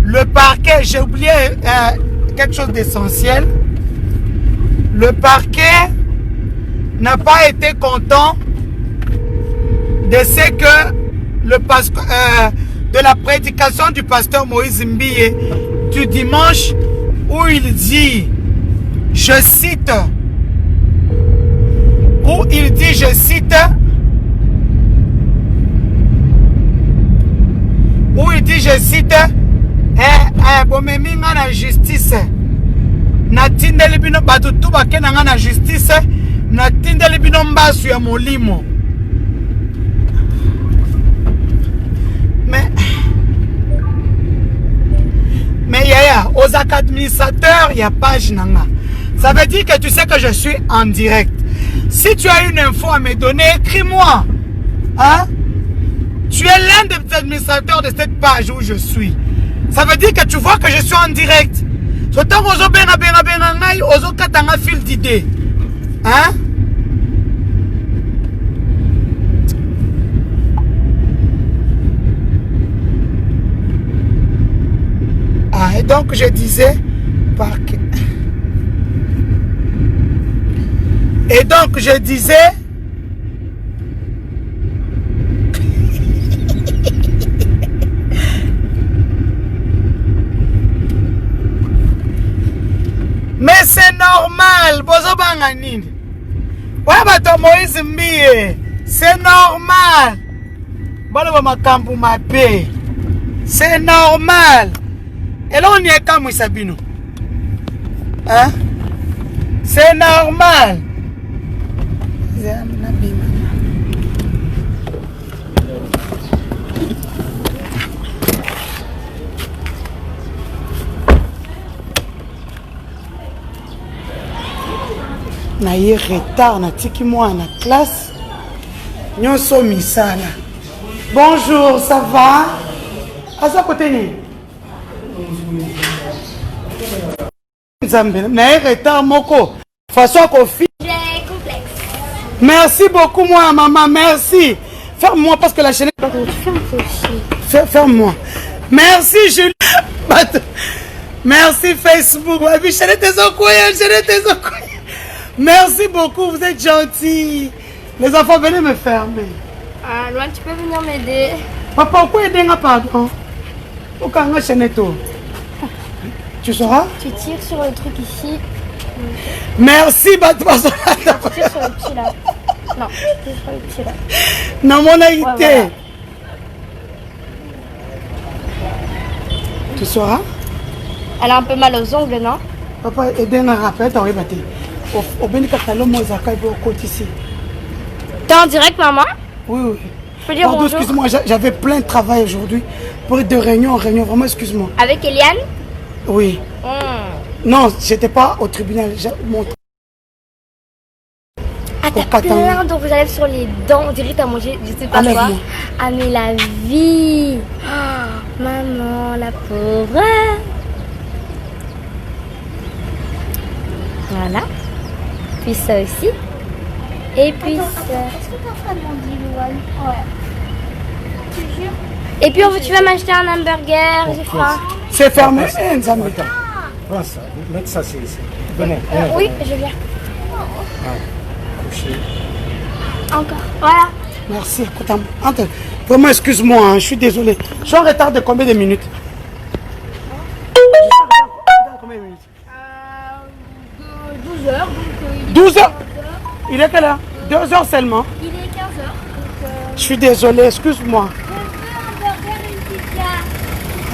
le parquet, j'ai oublié quelque chose d'essentiel. Le parquet n'a pas été content de ce que de la prédication du pasteur Moïse Mbiye du dimanche où il dit, je cite, bomemi nga na justice natindeli bino bato tu bakenda nga na justice natindeli bino mbasu ya molimo. Mais yaya, aux administrateurs, il y a page nanga. Ça veut dire que tu sais que je suis en direct. Si tu as une info à me donner, écris-moi. Hein? Tu es l'un des administrateurs de cette page où je suis. Ça veut dire que tu vois que je suis en direct. Autant que je benga ozo katanga fil d'idée. Hein? Et donc je disais mais c'est normal, bozo banga nini? Ouais, bato Moïse Mbiye, c'est normal. Balo makambu mabe. C'est normal. Et là on y est comme Sabino. Hein? C'est normal. Na ye retard na tiki moi na classe. Nyonso misala. Bonjour, ça va? À sa côté ni. Na ye retard moko. Façon kofi. J'ai complexe. Merci beaucoup moi maman, merci. Ferme-moi parce que la chaîne. Ferme-moi. Merci Julie. Merci Facebook. Merci beaucoup, vous êtes gentils. Les enfants, venez me fermer. Ah, Loan, tu peux venir m'aider. Papa, pourquoi aider un pardon? Tu sauras? Tu tires sur le truc ici. Merci, Tu tires sur le petit là. Non, tu tires sur le petit là. Non, mon aïté. Ouais, voilà. Tu sauras? Elle a un peu mal aux ongles, non? Papa, aider un rappel, t'as rebattu. T'es en direct, maman? Oui, oui. Je peux dire pardon, bonjour? Excuse-moi, j'avais plein de travail aujourd'hui. Pour être de réunion en réunion, vraiment, excuse-moi. Avec Eliane? Oui. Non, j'étais pas au tribunal. Ah, t'as plein de rouge à lèvres sur les dents. On dirait que t'as mangé, je sais pas quoi. Ah, mais la vie. Oh, maman, la pauvre. Voilà. Puis ça aussi. Et puis ça. Est-ce que t'as demandé, Louane? Ouais. Tu jures? Et puis tu vas m'acheter un hamburger, j'ai faim. C'est fermé. Prends ça, mets ça ici. Venez. Oui, je viens. Couchez. Encore. Voilà. Merci. Écoute, vraiment, excuse-moi, hein, je suis désolé. Je suis en retard de combien de minutes? Combien de minutes? 12 heures. 12 heures? Il est quelle heure? 2 heures seulement. Il est 15 heures. Je suis désolé, excuse-moi.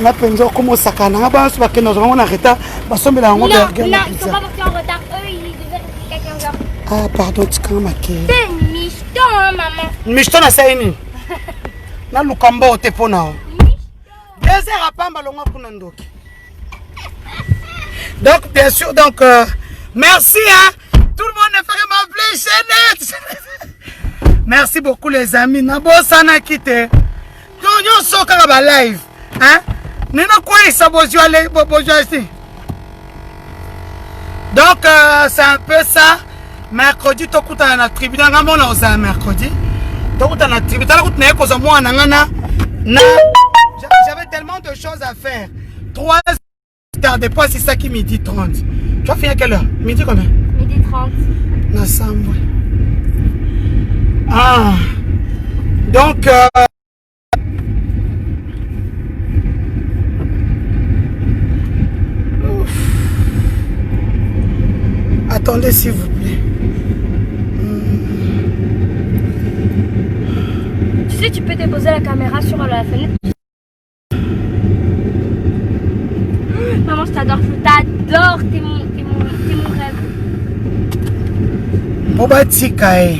On a pensé comment ça canne. On a pensé que nous avons un retard. Non, ils sont pas partis en retard. Eux, ils devaient rester à 15 heures. Ah, pardon, tu peux m'accueillir. C'est une michton, hein, maman. Michton, c'est une. Na lukamba au tepona. 2 heures à Pamba, l'on a kunandoki. Donc, bien sûr, donc, merci, hein. Tout le monde ne ferait m'appeler Jeannette. Merci beaucoup, les amis. Nabo sana kite. Nous sommes en live. Hein? Nous n'avons quoi ici. Donc, c'est un peu ça. Mercredi, tu as un tribunal. Tu as un mercredi. Tu as un tribunal. J'avais tellement de choses à faire. 3 heures de pas, c'est ça qui midi 30. Tu vas finir à quelle heure? Midi combien? Midi 30. Ensemble. Ah. Donc, attendez s'il vous plaît. Tu sais, tu peux déposer la caméra sur la fenêtre. Maman, je t'adore. Je t'adore. T'es mon rêve. Boba Tikae.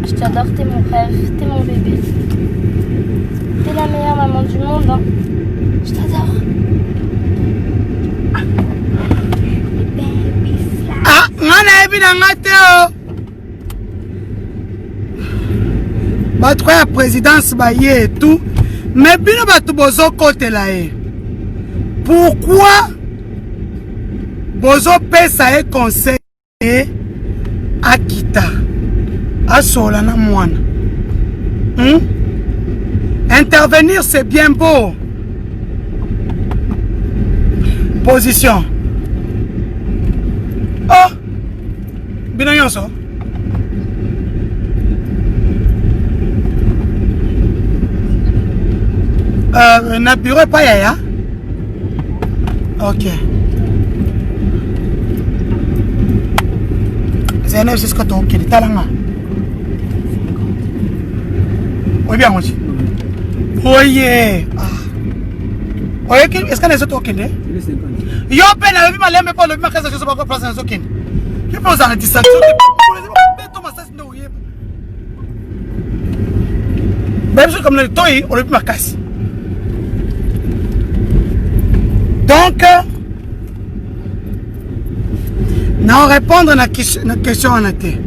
Je t'adore, t'es mon rêve. T'es mon bébé. T'es la meilleure maman du monde. Hein. Je t'adore. Ah, ngana ebi na ngate. Battre la présidence baye et tout. Mais bino batu bozo côté là. Pourquoi bozo pesa e conseil à Kita à Solana Mouana? Intervenir c'est bien beau. Position. Oh, bino yonso. Na bureau pas yaya. Ok. C'est un jusqu'à ton qui est talent. Oui bien aussi. Oui. Est-ce que les autres ok? Yo peine avec ma lemme pas le ma casa je sais pas quoi place dans aucun. Je pense à la distraction. Même comme le toy on le ma casse. Donc, non répondre à la question en été.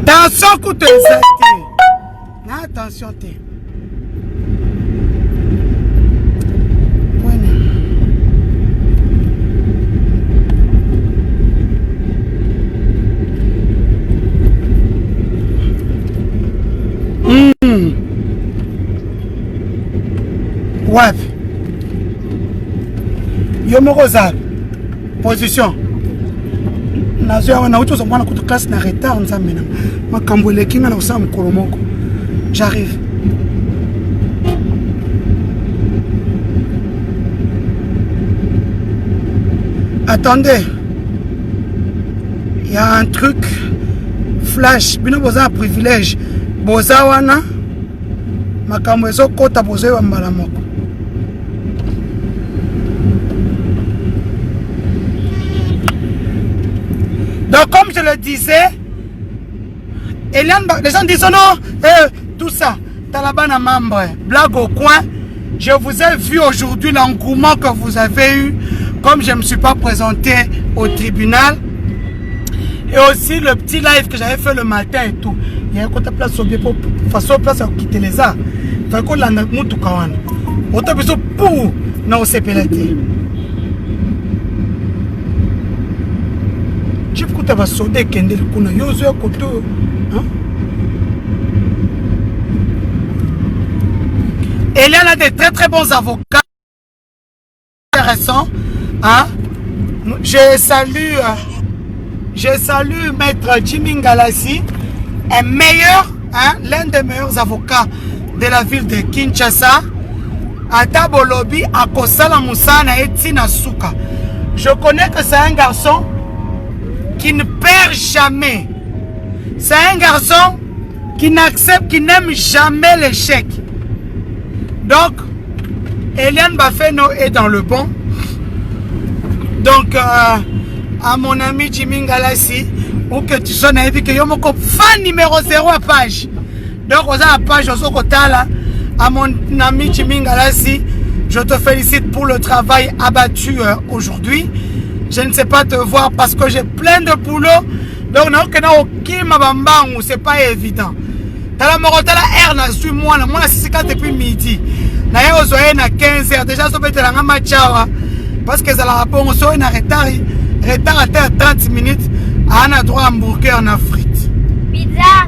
Attention, coûte attention, t'es. Ouais. Yo Morosa, position. Na uto mwana kutu classe na retard nzambe na makambo lekinga na usama mkolo moko. J'arrive. Attendez. Il y a un truc flash, bino boza privilège. Boza wana makambo ezo kota boza wa mbala moko. Donc, comme je le disais, Eliane, les gens disent non, tout ça, Talabana membre, blague au coin. Je vous ai vu aujourd'hui l'engouement que vous avez eu, comme je ne me suis pas présenté au tribunal. Et aussi le petit live que j'avais fait le matin et tout. Il y a un côté place au bien pour façon place à quitter les arts. Fait qu'on l'a moutou kawan. Autant besoin pour non c'est pélaté. Tu peux te sauter kendel kuna yozo koto. Et là, il y a des très bons avocats intéressants. Hein? Je salue Je salue Maître Jimmy Ngalassi, un meilleur, l'un des meilleurs avocats de la ville de Kinshasa. Ata Bolobi Akosala Moussana et Tina Souka. Je connais que c'est un garçon qui ne perd jamais. C'est un garçon qui n'accepte, qui n'aime jamais l'échec. Donc, Eliane Bafeno est dans le bon. Donc, à mon ami Jimmy Ngalassi, ou que tu sois naïf, que yo moko fan numéro 0 à page. Donc, on a la page au Sokotala. À mon ami Jimmy Ngalassi, je te félicite pour le travail abattu aujourd'hui. Je ne sais pas te voir parce que j'ai plein de boulot. Donc, c'est pas évident. Tala morotala R na suis moi na c'est depuis midi. Na yo zoé na 15h déjà so bete la ngama chawa parce que ça la rapport so na retard à 30 minutes ana droit hamburger na frites. Pizza.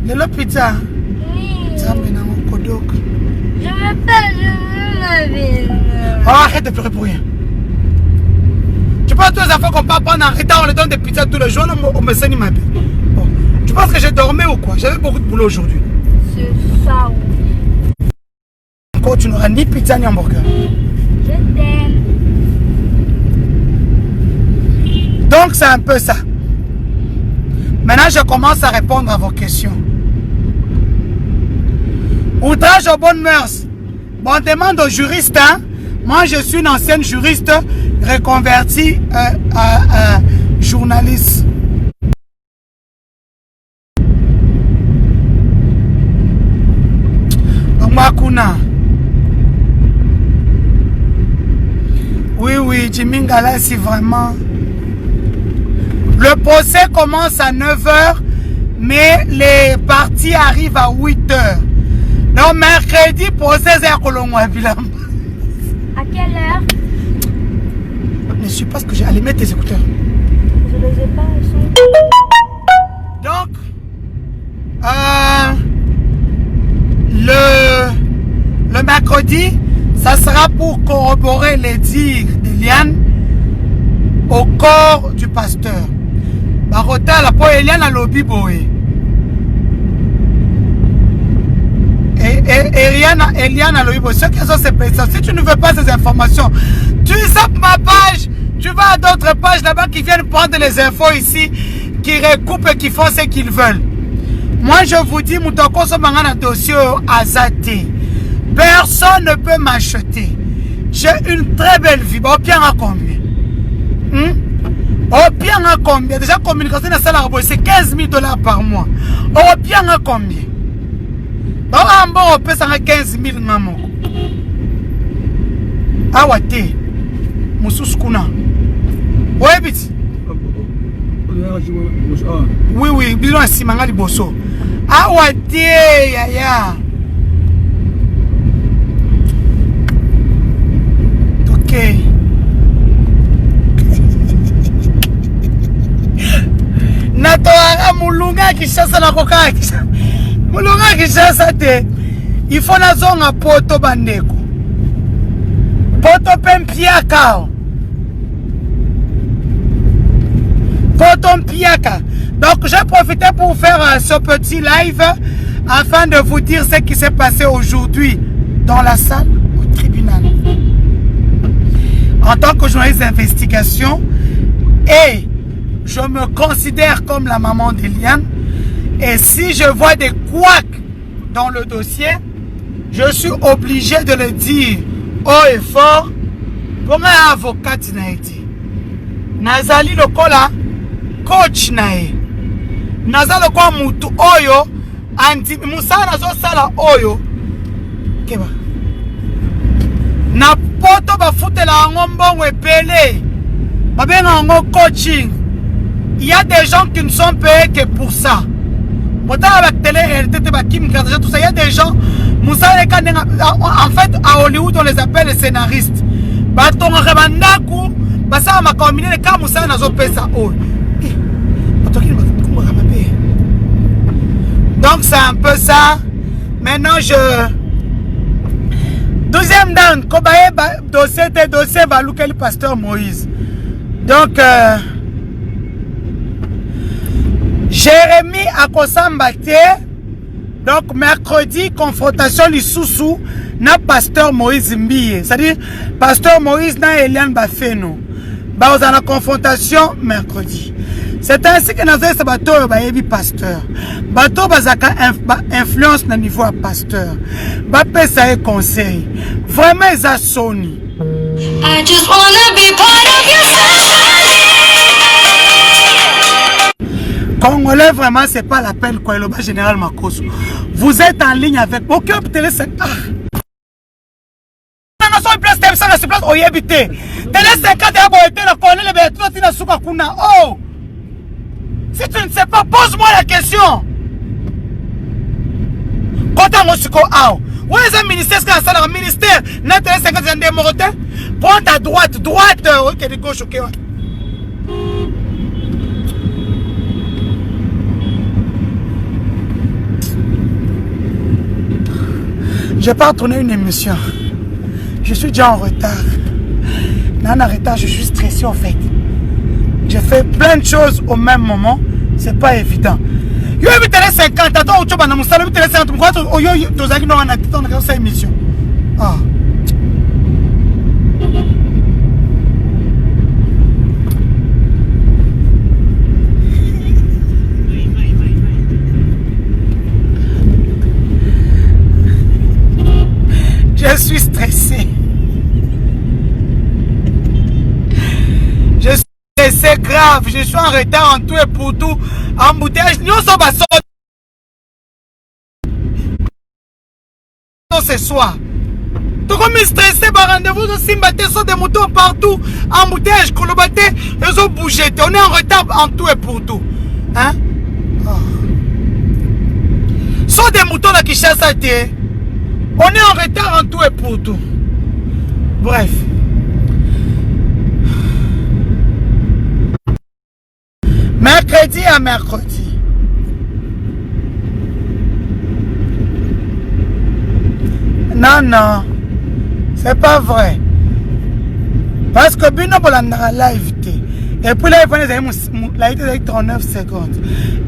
Le pizza. Oui. Ça me na kodok. Je veux pas. Oh, arrête de pleurer pour rien. Tu penses que tous les enfants qu'on peut prendre en retard, on les donne des pizzas tous les jours, on me saigne ma vie. Bon. Tu penses que j'ai dormi ou quoi? J'avais beaucoup de boulot aujourd'hui. C'est ça. Encore, tu n'auras ni pizza ni hamburger. Je t'aime. Donc, c'est un peu ça. Maintenant, je commence à répondre à vos questions. Outrage aux bonnes mœurs. Bon, on demande aux juristes, hein. Moi, je suis une ancienne juriste reconvertie à journaliste. Oui, Jimmy Ngalassi, vraiment. Le procès commence à 9h, mais les parties arrivent à 8h. Donc, mercredi, procès est à Colombo. À quelle heure? Ne suis pas ce que j'ai. Allez, mettre tes écouteurs. Je les ai pas, ils sont... Donc, le mercredi, ça sera pour corroborer les dires d'Eliane au corps du pasteur. Barota, la pour Eliane à l'obi boé. Eliane à l'obi boé. Ceux qui ont ces personnes, si tu ne veux pas ces informations, tu zappes ma page, tu vas à d'autres pages là-bas qui viennent prendre les infos ici, qui recoupent et qui font ce qu'ils veulent. Moi, je vous dis, Moutoko Somangana dossier Azate. Personne ne peut m'acheter. J'ai une très belle vie. Au bien à combien? Au bien à combien? Déjà, communication de salaire, c'est 15 000 $ par mois. Au bien à combien? En bon, on peut s'en 15 000 maman. Awate. Moussoukuna. Ouais, vite. Oui, bilan à Simanga Liboso. Awate, yaya. Ok. Natoara mulunga kishasa na koka. Mulunga kishasa te. Il faut la zone à poto bandeko. Poto pempiaka. Poto mpiaka. Donc j'ai profité pour faire ce petit live afin de vous dire ce qui s'est passé aujourd'hui dans la salle au tribunal. En tant que journaliste d'investigation, et je me considère comme la maman d'Eliane, et si je vois des couacs dans le dossier, je suis obligé de le dire haut et fort pour un avocat naïti. Nazali lokola coach nae. Nazali lokola mutu oyo anti musala nazo sala oyo. Keba. Na poto bafutela ngombongo epele. Babenga ngo coaching. Il y a des gens qui ne sont payés que pour ça. Il y a des gens, en fait, à Hollywood, on les appelle les scénaristes. Donc, c'est un peu ça. Maintenant, deuxième dan, dossier, le pasteur Moïse. Donc, Jérémie Akosambate. Donc mercredi, confrontation l'issoussou na pasteur Moïse Mbiye. C'est-à-dire, pasteur Moïse na Eliane Bafeno. Bah, on a la confrontation mercredi. C'est ainsi que nous avons ce bateau, pasteur. Bateau, bazaka influence na niveau à pasteur. Bapé, ça est conseil. Vraiment, ils ont sonné. I just wanna be part of your Congolais, vraiment, c'est pas la peine, quoi. Le bas général Makoso. Vous êtes en ligne avec. Aucun télé, c'est. Oh! Si tu ne sais pas, pose-moi la question. Quand on est où est le ministère? Est-ce que le ministère n'a pas 50 ans de Moroté? Prends ta droite, ok, de gauche, ok. Je vais pas tourner une émission. Je suis déjà en retard. Non, en retard, je suis stressé en fait. J'ai fait plein de choses au même moment. C'est pas évident. Yo, il y a 50 ans, tu vas nous saluer, il y a 50 ans, yo, tu as dit, on a cette émission. Ah. Je suis stressé. C'est grave, je suis en retard en tout et pour tout. Embouteillage, nous sommes à ce soir. Tu comme stressé par rendez-vous, nous sommes des moutons partout. Embouteillage, Kolobate, ils ont bougé. On est en retard en tout et pour tout. Hein? Oh. Sont des moutons là qui chassent à terre. On est en retard en tout et pour tout. Bref. Mercredi à mercredi. Non, c'est pas vrai. Parce que Bino Bolandara live. Et puis là, il a 39 secondes.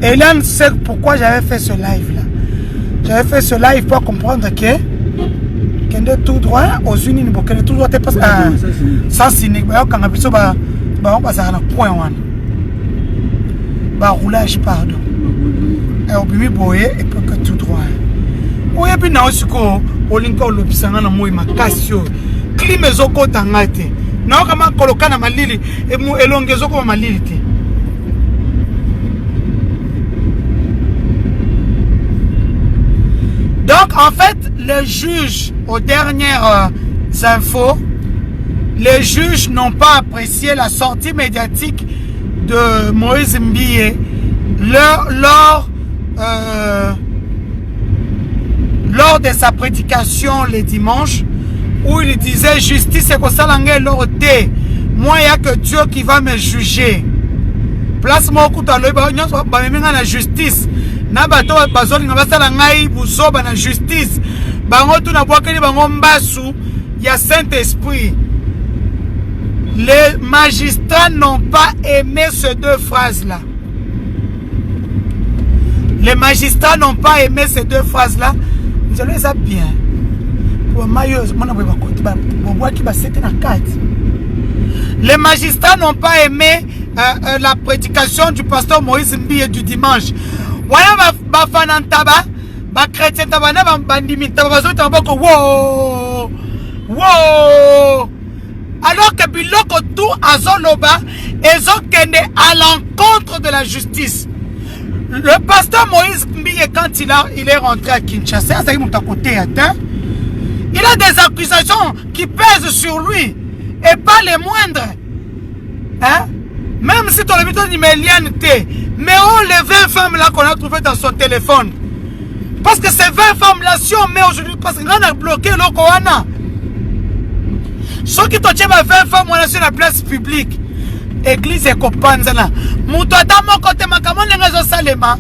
Et là, on sait pourquoi j'avais fait ce live là. J'avais fait ce live pour comprendre que est tout droit aux unis, que tout droit est pas sans cynique. Quand on passe à un point. Roulage, pardon. Et au bimi boye et puis que tout droit. Oui, et puis na osiko olinko lobisanga na moi makasio. Klime zoko tangate. Na kama koloka na malili e mu elonge zoko malili te. Donc en fait, le juge aux dernières infos, les juges n'ont pas apprécié la sortie médiatique de Moïse Mbiye lors de sa prédication le dimanche où il disait justice et kosalanga l'orté. Moi il n'y a que Dieu qui va me juger. Place moi kuta lo ba nyonso ba memenga na justice. Na bato bazoli na basala ngai buzoba na justice. Bango tu na bwakeli bango mbasu ya Saint-Esprit. Les magistrats n'ont pas aimé ces deux phrases-là. Les magistrats n'ont pas aimé ces deux phrases-là. Je les ai bien. Les magistrats n'ont pas aimé la prédication du pasteur Moïse Mbiye du dimanche. Voilà ma fanantaba, ma chrétien tabana, ma bandimi tabazo tabako. Wow! Wow! Alors que Biloko tout azoloba, ils ont kende à l'encontre de la justice. Le pasteur Moïse Mbiye, quand il est rentré à Kinshasa, il a des accusations qui pèsent sur lui et pas les moindres. Hein? Même si ton habitant dit mais mais oh les 20 femmes là qu'on a trouvées dans son téléphone. Parce que ces 20 femmes là, si on met aujourd'hui, parce qu'on a bloqué le Koana. Ceux qui t'ont 20 femmes, on a sur la place publique. Église et Kopanzana. Moutouata mon côté, ma camon les réseaux salema.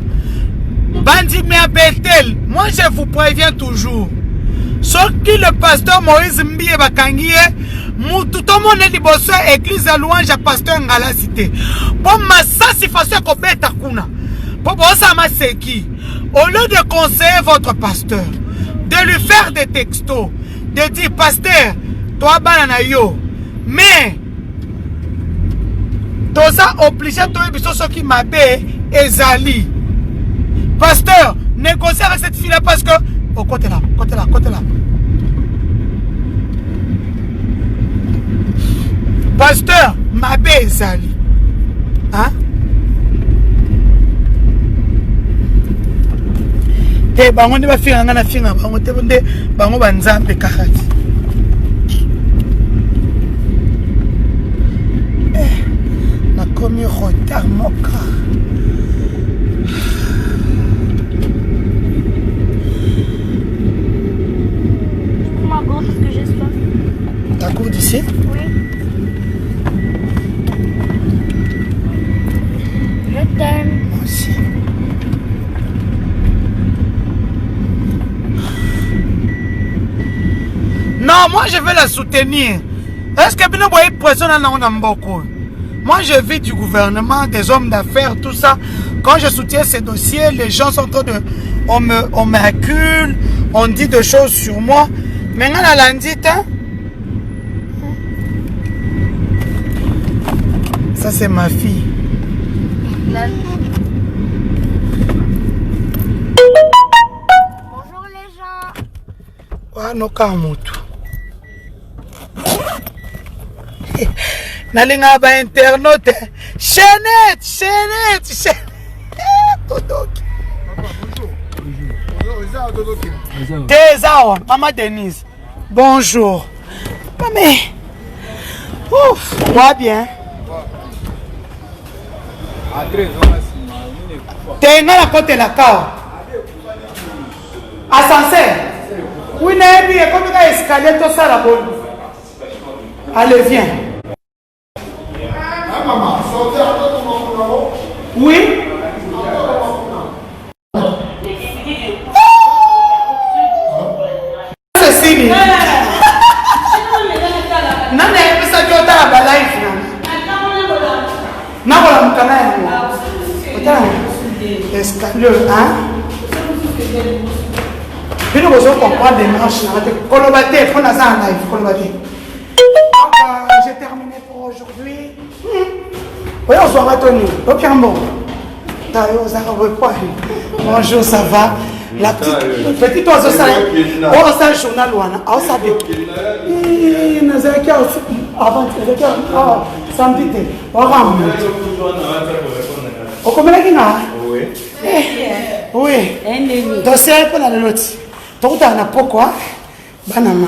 Bandi me Bethel. Moi je vous préviens toujours. Ceux qui le pasteur Moïse Mbiye Bakangiye, tout mon liboso église à louange à pasteur Ngala cité. Bon, ma ça c'est facile qu'on bête à kuna. Pour ça, c'est qui? Au lieu de conseiller votre pasteur, de lui faire des textos, de dire, pasteur, toi, banana yo, mais, tout ça obligé de faire ce qui m'a bé, Ezali. Pasteur, négocier avec cette fille-là parce que, oh, côté là. Pasteur, m'a bé, Ezali. Hein? Te bango ne ba finga ngana finga bango te bonde bango banzambe kakati. Na komi retard moka. Ma grande parce que j'ai soif. Ta cour d'ici? Oui. Je t'aime. Moi aussi. Non, moi je vais la soutenir. Est-ce que bien vous pression dans Mboko? Moi je vis du gouvernement, des hommes d'affaires, tout ça. Quand je soutiens ces dossiers, les gens sont en train de... On m'accule, on dit des choses sur moi. Maintenant la landite, hein? Ça c'est ma fille. Bonjour les gens. Ouais, no kamutu. Nalinga ba internaute. Chaînette. Todoki. Bonjour. Maman Denise. Bonjour. Maman. Ouf, moi bien. T'es dans la côté la car. Ascenseur. Oui, Nabi, comme il y a escalier, tout ça la bonne. Allez, viens. Oui. C'est Sini. Non, mais ça tu as la life. Non, voilà mon canal. Escalier, hein? Je ne comprends pas des marches. Colobate, prends la zone live. Colobate. J'ai terminé pour aujourd'hui. Oui, on se voit Tony. Bonjour, ça va? La petite oiseau, ça c'est un journal. On savait. Avant, samedi, on comment est-ce oui. Oui. Dossier pour la note. Tout à n'importe quoi. Banana.